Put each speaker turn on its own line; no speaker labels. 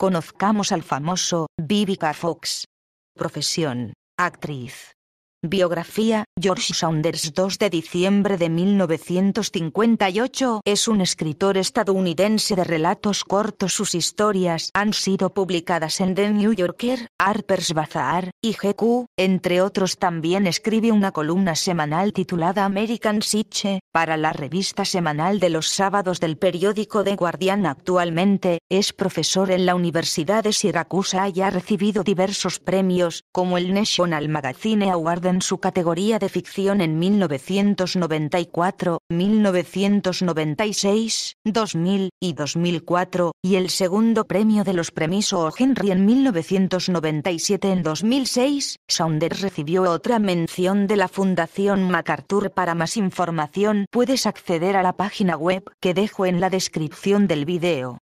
Conozcamos al famoso Vivica Fox. Profesión: actriz. Biografía: George Saunders, 2 de diciembre de 1958. Es un escritor estadounidense de relatos cortos. Sus historias han sido publicadas en The New Yorker, Harper's Bazaar y GQ, entre otros. También escribe una columna semanal titulada American Psyche para la revista semanal de los sábados del periódico The Guardian. Actualmente es profesor en la Universidad de Siracusa y ha recibido diversos premios, como el National Magazine Award en su categoría de ficción en 1994, 1996, 2000 y 2004, y el segundo premio de los premios O. Henry en 1997. En 2006, Saunders recibió otra mención de la Fundación MacArthur. Para más información, puedes acceder a la página web que dejo en la descripción del video.